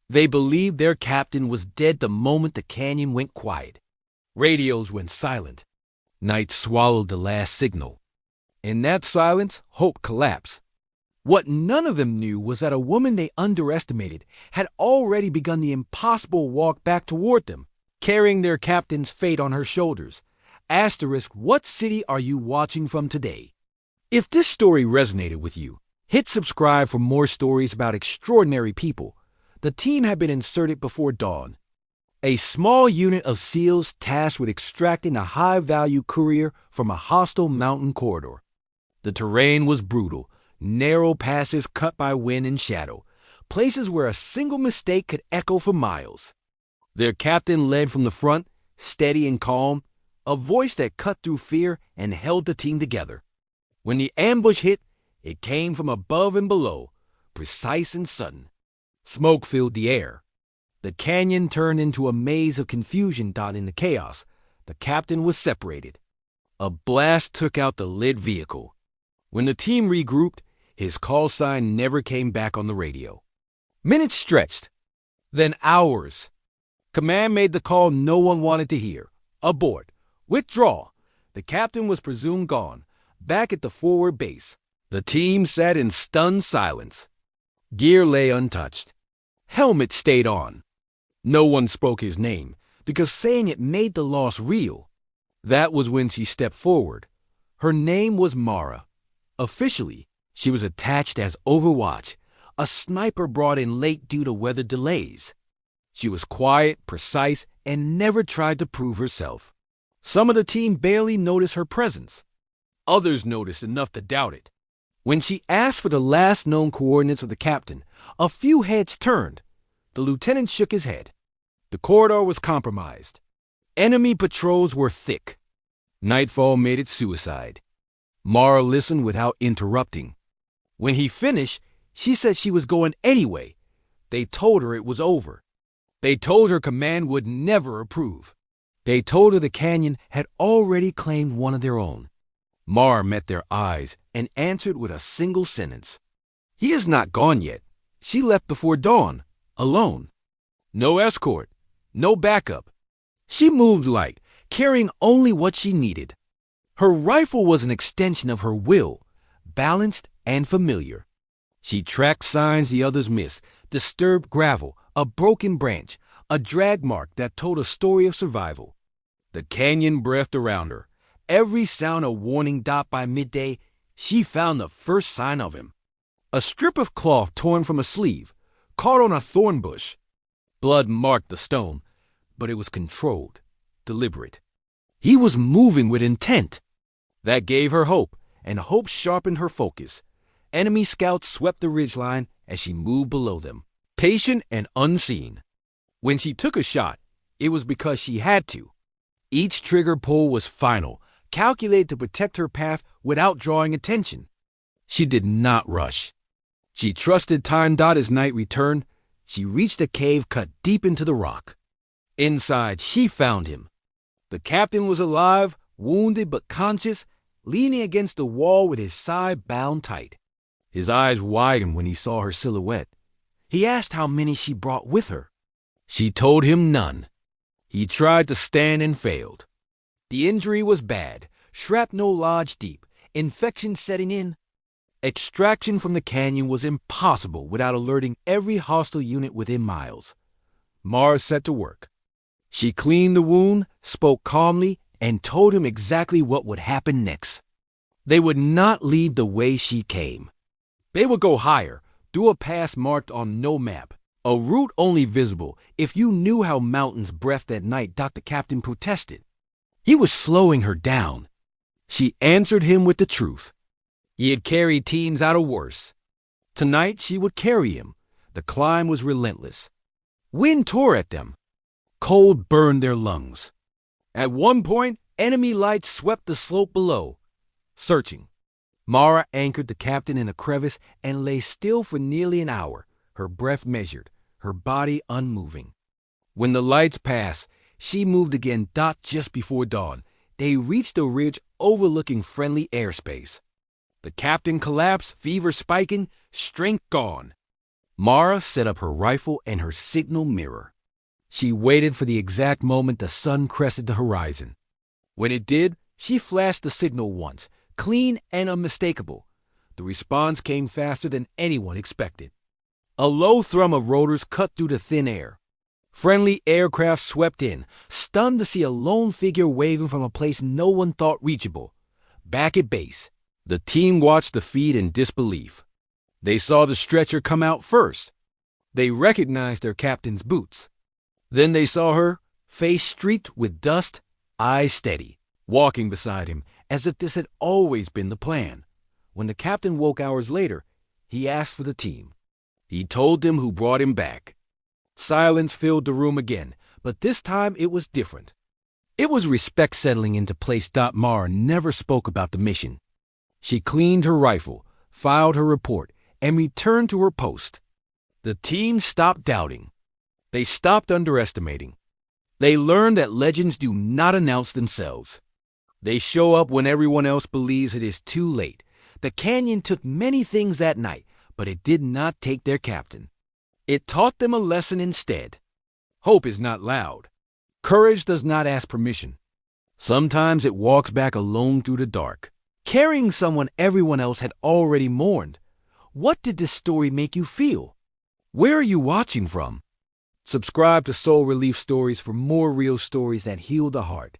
They believed their captain was dead the moment the canyon went quiet. Radios went silent. Night swallowed the last signal. In that silence, hope collapsed. What none of them knew was that a woman they underestimated had already begun the impossible walk back toward them, carrying their captain's fate on her shoulders. Asterisk, what city are you watching from today? If this story resonated with you, hit subscribe for more stories about extraordinary people. The team had been inserted before dawn. A small unit of SEALs tasked with extracting a high-value courier from a hostile mountain corridor. The terrain was brutal, narrow passes cut by wind and shadow, places where a single mistake could echo for miles. Their captain led from the front, steady and calm, a voice that cut through fear and held the team together. When the ambush hit, it came from above and below, precise and sudden. Smoke filled the air. The canyon turned into a maze of confusion. In the chaos, the captain was separated. A blast took out the lit vehicle. When the team regrouped, his call sign never came back on the radio. Minutes stretched, then hours. Command made the call no one wanted to hear. Abort. Withdraw. The captain was presumed gone, back at the forward base. The team sat in stunned silence. Gear lay untouched. Helmet stayed on. No one spoke his name, because saying it made the loss real. That was when she stepped forward. Her name was Mara. Officially, she was attached as Overwatch, a sniper brought in late due to weather delays. She was quiet, precise, and never tried to prove herself. Some of the team barely noticed her presence. Others noticed enough to doubt it. When she asked for the last known coordinates of the captain, a few heads turned. The lieutenant shook his head. The corridor was compromised. Enemy patrols were thick. Nightfall made it suicide. Mara listened without interrupting. When he finished, she said she was going anyway. They told her it was over. They told her command would never approve. They told her the canyon had already claimed one of their own. Mara met their eyes and answered with a single sentence. He is not gone yet. She left before dawn, alone. No escort, no backup. She moved light, carrying only what she needed. Her rifle was an extension of her will, balanced and familiar. She tracked signs the others missed, disturbed gravel, a broken branch, a drag mark that told a story of survival. The canyon breathed around her. Every sound a warning. By midday, she found the first sign of him. A strip of cloth torn from a sleeve, caught on a thorn bush. Blood marked the stone, but it was controlled, deliberate. He was moving with intent. That gave her hope, and hope sharpened her focus. Enemy scouts swept the ridgeline as she moved below them, patient and unseen. When she took a shot, it was because she had to. Each trigger pull was final, calculated to protect her path without drawing attention. She did not rush. She trusted time. As night returned, she reached a cave cut deep into the rock. Inside, she found him. The captain was alive, wounded but conscious, leaning against the wall with his side bound tight. His eyes widened when he saw her silhouette. He asked how many she brought with her. She told him none. He tried to stand and failed. The injury was bad, shrapnel lodged deep, infection setting in. Extraction from the canyon was impossible without alerting every hostile unit within miles. Mara set to work. She cleaned the wound, spoke calmly, and told him exactly what would happen next. They would not leave the way she came. They would go higher, through a pass marked on no map, a route only visible if you knew how mountains breathed at night. The captain protested. He was slowing her down. She answered him with the truth. He had carried teams out of worse. Tonight she would carry him. The climb was relentless. Wind tore at them. Cold burned their lungs. At one point, enemy lights swept the slope below. Searching. Mara anchored the captain in a crevice and lay still for nearly an hour, her breath measured, her body unmoving. When the lights passed, she moved again. Just before dawn, they reached a ridge overlooking friendly airspace. The captain collapsed, fever spiking, strength gone. Mara set up her rifle and her signal mirror. She waited for the exact moment the sun crested the horizon. When it did, she flashed the signal once, clean and unmistakable. The response came faster than anyone expected. A low thrum of rotors cut through the thin air. Friendly aircraft swept in, stunned to see a lone figure waving from a place no one thought reachable. Back at base, the team watched the feed in disbelief. They saw the stretcher come out first. They recognized their captain's boots. Then they saw her, face streaked with dust, eyes steady, walking beside him as if this had always been the plan. When the captain woke hours later, he asked for the team. He told them who brought him back. Silence filled the room again, but this time it was different. It was respect settling into place. Mara never spoke about the mission. She cleaned her rifle, filed her report, and returned to her post. The team stopped doubting. They stopped underestimating. They learned that legends do not announce themselves. They show up when everyone else believes it is too late. The canyon took many things that night, but it did not take their captain. It taught them a lesson instead. Hope is not loud. Courage does not ask permission. Sometimes it walks back alone through the dark, carrying someone everyone else had already mourned. What did this story make you feel? Where are you watching from? Subscribe to Soul Relief Stories for more real stories that heal the heart.